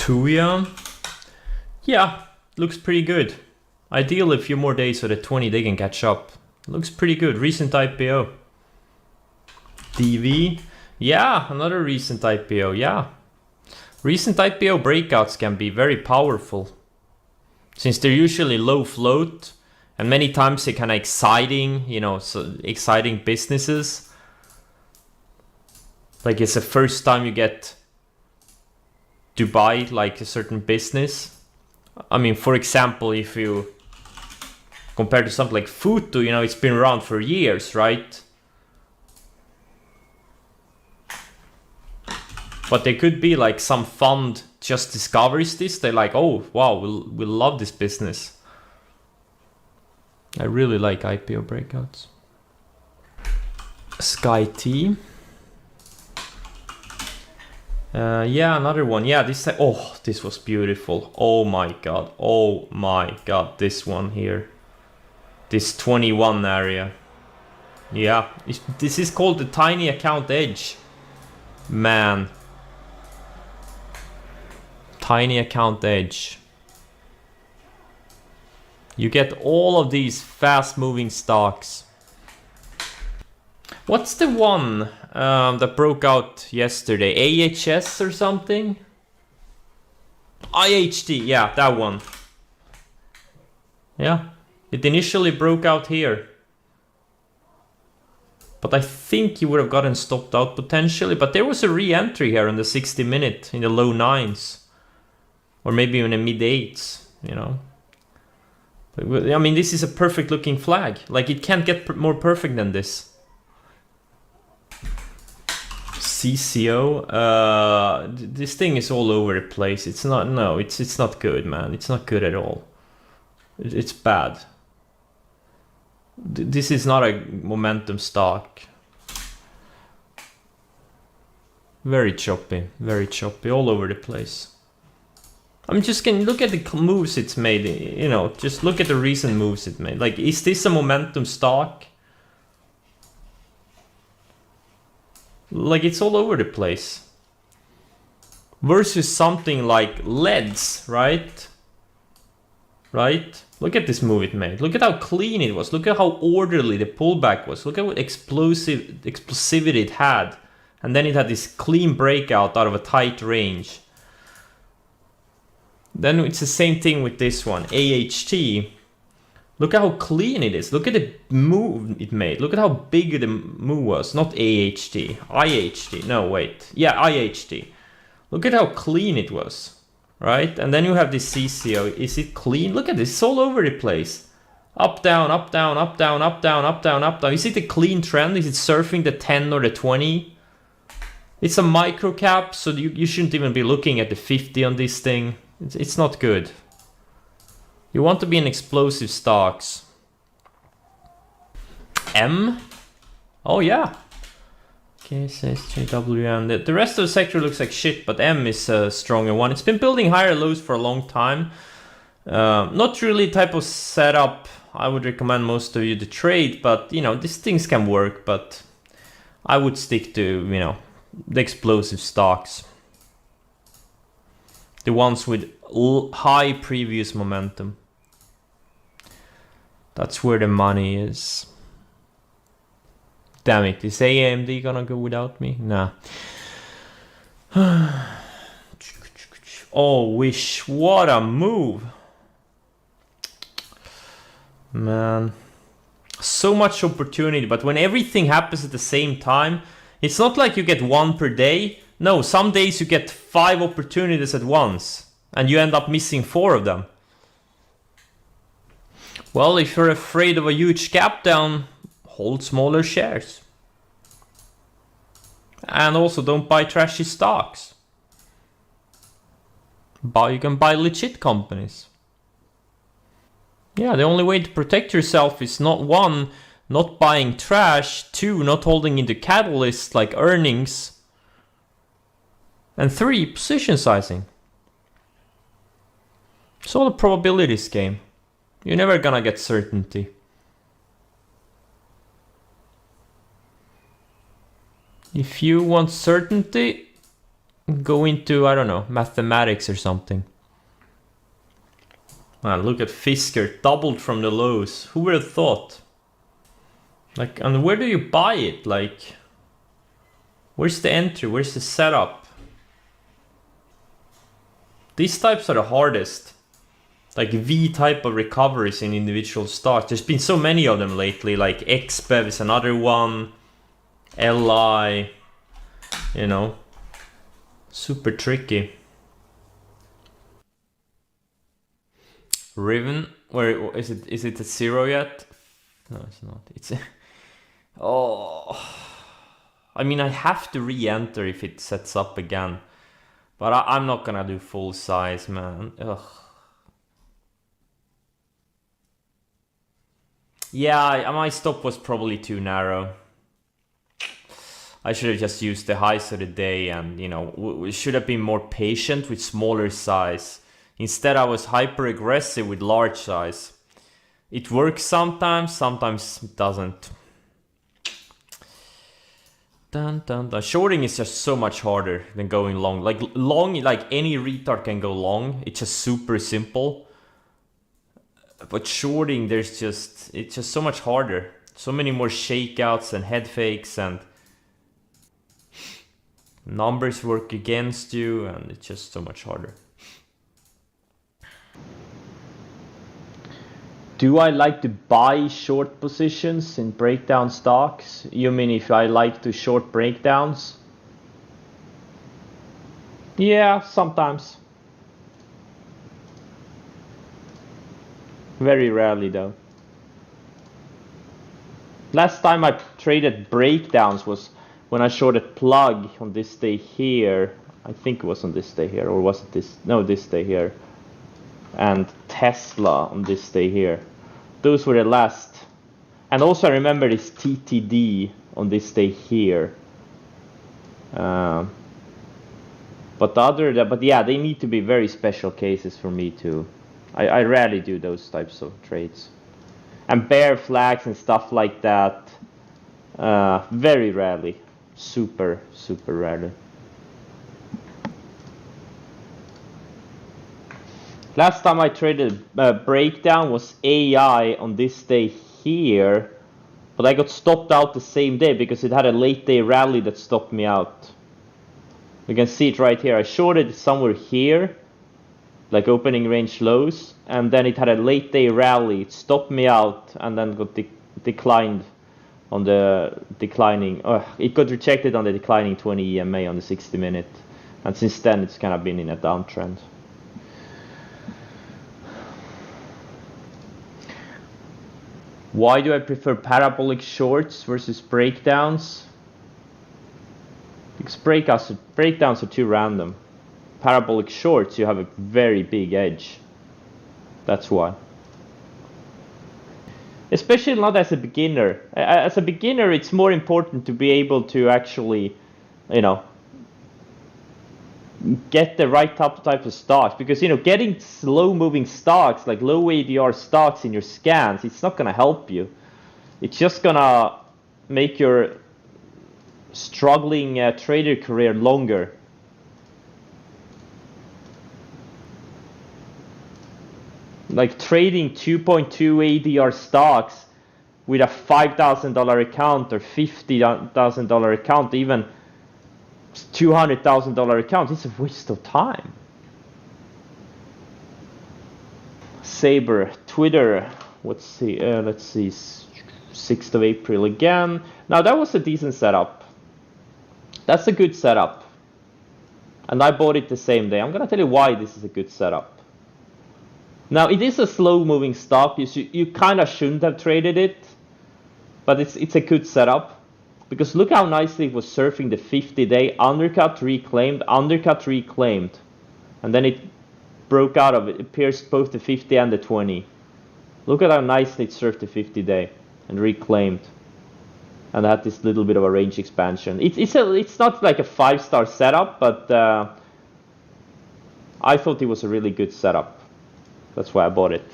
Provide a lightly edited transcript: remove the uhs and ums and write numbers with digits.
Tuya. Yeah, looks pretty good. Ideal a few more days so the 20 they can catch up. Looks pretty good. Recent IPO. DV. Yeah, another recent IPO. Yeah. Recent IPO breakouts can be very powerful since they're usually low float and many times they're kind of exciting, you know, so exciting businesses. Like it's the first time you get to buy like a certain business. I mean, for example, if you compare to something like Futu, you know, it's been around for years, right? But there could be like some fund just discovers this. They're like, oh, wow, we'll love this business. I really like IPO breakouts. Sky T. Yeah, another one. Yeah, this was beautiful. Oh my god, this one here, this 21 area. Yeah, this is called the tiny account edge, man. Tiny account edge. You get all of these fast moving stocks. What's the one that broke out yesterday? AHS or something? IHT, yeah, that one. Yeah, it initially broke out here. But I think you would have gotten stopped out potentially. But there was a re-entry here on the 60-minute in the low 9s. Or maybe in the mid 8s, you know. I mean, this is a perfect looking flag. Like, it can't get more perfect than this. CCO, this thing is all over the place. It's not, no, it's not good, man. It's not good at all. It's bad. This is not a momentum stock. Very choppy, all over the place. I'm just gonna look at the moves it's made, you know, just look at the recent moves it made. Like, is this a momentum stock? Like, it's all over the place. Versus something like LEDs, right? Right? Look at this move it made. Look at how clean it was. Look at how orderly the pullback was. Look at what explosivity it had. And then it had this clean breakout out of a tight range. Then it's the same thing with this one, AHT. Look at how clean it is. Look at the move it made. Look at how big the move was. Not AHT, IHT. No, wait. Yeah, IHT. Look at how clean it was, right? And then you have this CCO. Is it clean? Look at this. It's all over the place. Up, down, up, down, up, down, up, down, up, down, up, down. Is it a clean trend? Is it surfing the 10 or the 20? It's a micro cap, so you shouldn't even be looking at the 50 on this thing. It's not good. You want to be in explosive stocks. M? Oh yeah. KSSJWM. The rest of the sector looks like shit, but M is a stronger one. It's been building higher lows for a long time. Not really type of setup I would recommend most of you to trade, but you know, these things can work, but I would stick to, you know, the explosive stocks. The ones with high previous momentum. That's where the money is. Damn it, is AMD gonna go without me? Nah. Oh, Wish, what a move. Man. So much opportunity, but when everything happens at the same time, it's not like you get one per day. No, some days you get 5 opportunities at once, and you end up missing 4 of them. Well, if you're afraid of a huge gap down, hold smaller shares. And also don't buy trashy stocks. You can buy legit companies. Yeah, the only way to protect yourself is one, not buying trash, 2, not holding into catalysts like earnings, and 3, position sizing. It's all a probabilities game. You're never gonna get certainty. If you want certainty, go into, I don't know, mathematics or something. Man, look at Fisker, doubled from the lows. Who would have thought? Like, and where do you buy it? Like, where's the entry? Where's the setup? These types are the hardest. Like V type of recoveries in individual stocks. There's been so many of them lately, like XBEV is another one, LI, you know, super tricky. Riven, where is it? Is it a 0 yet? No, it's not. It's oh, I mean, I have to re-enter if it sets up again, but I'm not gonna do full size, man. Ugh. Yeah, my stop was probably too narrow. I should have just used the highs of the day, and you know, we should have been more patient with smaller size. Instead, I was hyper aggressive with large size. It works sometimes, sometimes it doesn't. Dun, dun, dun. Shorting is just so much harder than going long. Like any retard can go long. It's just super simple. But shorting, it's just so much harder. So many more shakeouts and head fakes, and numbers work against you, and it's just so much harder. Do I like to buy short positions in breakdown stocks? You mean if I like to short breakdowns? Yeah, sometimes. Very rarely though. Last time I traded breakdowns was when I shorted plug on this day here. I think it was on this day here, or was it this? No, this day here. And Tesla on this day here. Those were the last. And also I remember this TTD on this day here. But yeah, they need to be very special cases for me to. I rarely do those types of trades. And bear flags and stuff like that, very rarely. Super rarely. Last time I traded breakdown was AI on this day here, but I got stopped out the same day because it had a late day rally that stopped me out. You can see it right here. I shorted somewhere here, like opening range lows, and then it had a late day rally. It stopped me out and then got declined on the declining. It got rejected on the declining 20 EMA on the 60 minute, and since then it's kind of been in a downtrend. Why do I prefer parabolic shorts versus breakdowns? Because breakdowns are too random. Parabolic shorts, you have a very big edge. That's why. Especially not as a beginner. As a beginner, it's more important to be able to actually, you know, get the right type of stocks, because you know, getting slow moving stocks like low ADR stocks in your scans, it's not going to help you. It's just going to make your struggling trader career longer. Like trading 2.2 ADR stocks with a $5,000 account or $50,000 account, even $200,000 account, it's a waste of time. Saber, Twitter, let's see, 6th of April again. Now that was a decent setup. That's a good setup. And I bought it the same day. I'm gonna tell you why this is a good setup. Now it is a slow moving stock. You kind of shouldn't have traded it, but it's a good setup. Because look how nicely it was surfing the 50-day, undercut, reclaimed, and then it broke out of it. It pierced both the 50 and the 20. Look at how nicely it surfed the 50-day and reclaimed, and had this little bit of a range expansion. It's not like a 5-star setup, but I thought it was a really good setup. That's why I bought it.